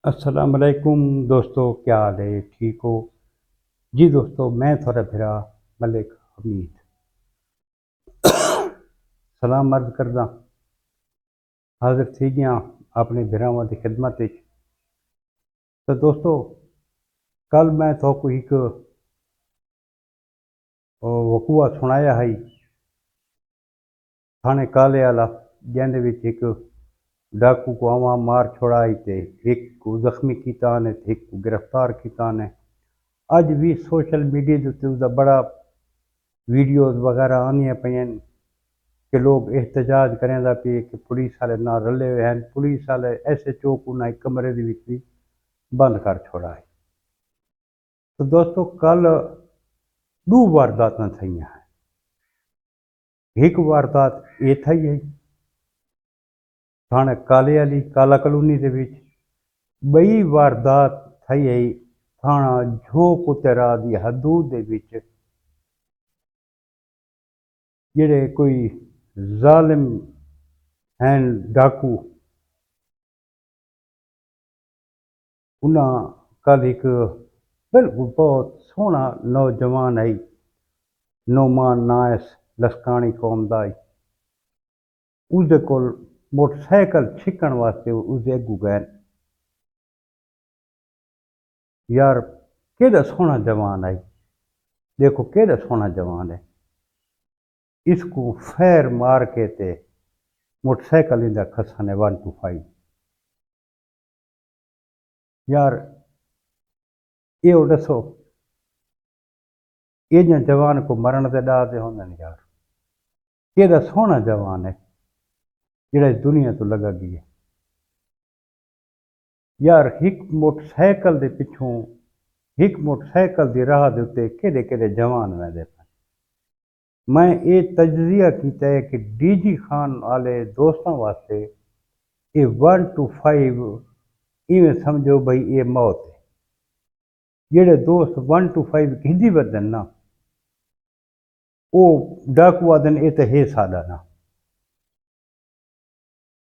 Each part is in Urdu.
السلام علیکم دوستو، کیا حال ہے؟ ٹھیک ہو؟ جی دوستو، میں تھوڑا پھرا ملک حمید سلام عرض کردہ حاضر تھی گیا اپنے بھراواں دی خدمت وچ۔ تو دوستو، کل میں تو کو ایک وقوع سنایا ہے تھانے کالے والا، جن دے وچ ایک ڈاکو کو عوام مار چھوڑائی تے ایک کو زخمی کیتا نے تے ایک کو گرفتار کیتا نے۔ اج بھی سوشل میڈیا دے تے اس دا بڑا ویڈیوز وغیرہ آنیاں پئیاں کہ لوگ احتجاج کریں دا پی کہ پولیس والے نہ رلے ہوئے ہیں، پولیس والے ایسے چوک انہیں کمرے دے وچ بھی بند کر چھوڑا ہے۔ تو دوستو، کل دو وارداتاں تھیاں ہیں۔ ایک واردات یہ تھی ہے تھانے کالے والی کالا کلونی دے وچ، بئی واردات تھی ہے تھانہ جھوک اترا دی حدود دے وچ جڑے کوئی ظالم ہیں ڈاکو، انہاں کل ایک بالکل بہت سوہنا نوجوان ہے، نعمان نائس لسکانی قوم دا، اس دے کول موٹر سائیکل چھکن واسطے اس دے اگوں گئے۔ یار کیڑا سوہنا جوان ہے، دیکھو کیڑا سوہنا جوان ہے، اس کو فیر مار کے تے موٹر سائیکل اندر کھسانے 125۔ یار یہ دسو، یہ جوان کو مرن دے ڈا دے ہوندے نے؟ یار کیڑا سوہنا جوان ہے جڑا اس دنیا تو لگا گئی ہے۔ یار ایک موٹر سائیکل دے پچھوں، ایک موٹر سائیکل دی راہ دے اتے کیڑے کیڑے جوان ویندے پے۔ میں یہ تجزیہ کیتا ہے کہ ڈی جی خان والے دوستاں واسطے یہ 125 ایویں سمجھو بھئی یہ موت ہے۔ جڑے دوست 125 ہندی بدن نا، وہ ڈاکو آدن یہ تو ہے سادہ نا۔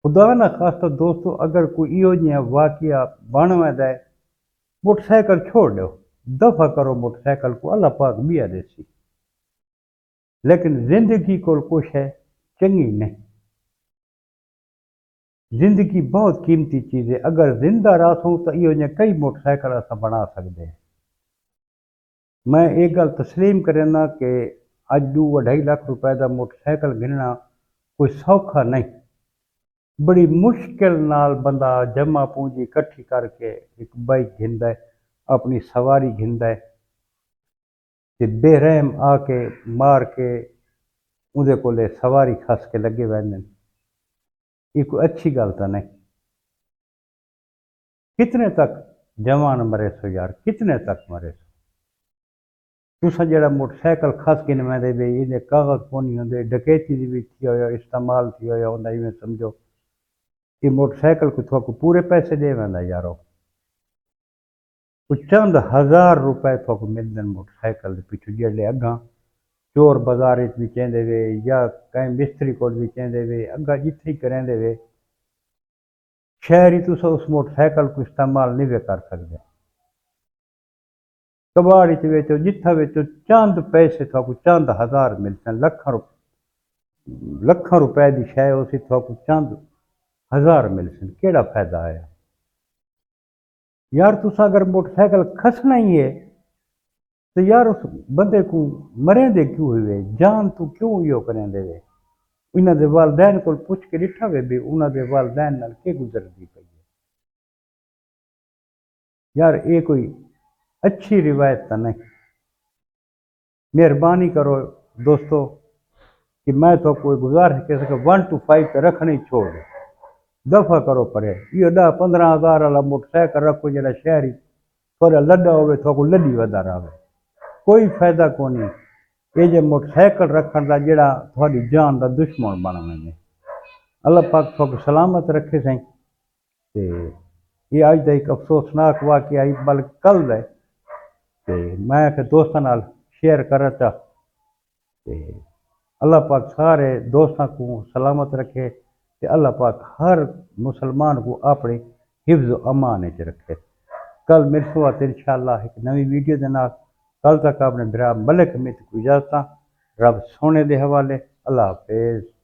خدا نہ خاصہ دوستو، اگر کوئی ایو جہاں واقعہ بن ویندا ہے، موٹر سائیکل چھوڑ دو، دفع کرو موٹر سائیکل کو، اللہ پاک بیا دے سی۔ لیکن زندگی کو کچھ ہے چنگی نہیں، زندگی بہت قیمتی چیز ہے۔ اگر زندہ رہوں تو ایو جہاں کئی موٹر سائیکل اساں بنا سکتے ہیں۔ میں ایک گل تسلیم کرنا کہ اج 2-2.5 لاکھ روپے کا موٹر سائیکل گھننا کوئی سوکھا نہیں۔ بڑی مشکل نال بندہ جمع پونجی کٹھی کر کے ایک بائک گھندا ہے، اپنی سواری گھندا ہے تے بے رحم آ کے مار کے اندے کولے سواری کھس کے لگے ویندے۔ یہ کوئی اچھی گل تو نہیں۔ کتنے تک جوان مرے سو یار، کتنے تک مرے سو؟ تساں جڑا موٹر سائیکل کھس کے ویندے وے، یہ کاغذ کونی ہوندے، ڈکیتی دی وچ تھی ہویا، استعمال تھی ہویا ہوندا، ایویں سمجھو یہ موٹر سائیکل کو پورے پیسے دے ویندا یارو۔ کوئی چند ہزار روپے تو ملدن موٹر سائیکل دے پیچھے، جڑے اگاں چور بازار بھی چاہتے وے یا کہیں مستری کو بھی چاہتے وے، اگاں جتھے ہی کریں دے وے، شہری تسا اس موٹر سائیکل کو استعمال نہیں وے کر سکتے۔ کباڑ ویچو، جتھا ویچو، چند پیسے تو چند ہزار ملتے، لکھاں روپے کی شے اسی تو چند ہزار ملتے، کیڑا فائدہ آیا؟ یار تسا اگر موٹر سائیکل کھسنا ہی ہے تو یار اس بندے کو مریں دے کیوں ہوئے؟ جان تو کیوں یہ کریں دے وے؟ انہاں دے والدین کو پوچھ کے ڈٹھا وے بھی انہاں دے والدین نال کی گزرتی پئی ہے؟ یار یہ کوئی اچھی روایت تو نہیں۔ مہربانی کرو دوستو کہ میں تو کوئی گزارش کر سکتا 125 پہ رکھنی چھوڑ دو، دفع کرو پڑے۔ یہ 10-15 ہزار والا موٹر سائیکل رکھو جڑا شہری تھوڑا لڈا ہوئے تو لڈی ودا رہے، کوئی فائدہ کو نہیں۔ یہ جو موٹر سائیکل رکھن دا جڑا تھوڑی جان دا دشمن بن ویندے۔ اللہ پاک تو سلامت رکھے سائیں۔ تے یہ اج دا ایک افسوسناک واقعہ ہے، بلکہ کل ہے تے میں کہ دوستاں نال شیئر کرنا چاہ تے اللہ پاک سارے دوستاں کو سلامت رکھے تے اللہ پاک ہر مسلمان کو اپنی حفظ و امان وچ رکھے۔ کل مرسوات انشاءاللہ ایک نوی ویڈیو دے نال، کل تک اپنے برا ملک امید کو اجازت، رب سونے دے حوالے، اللہ حافظ۔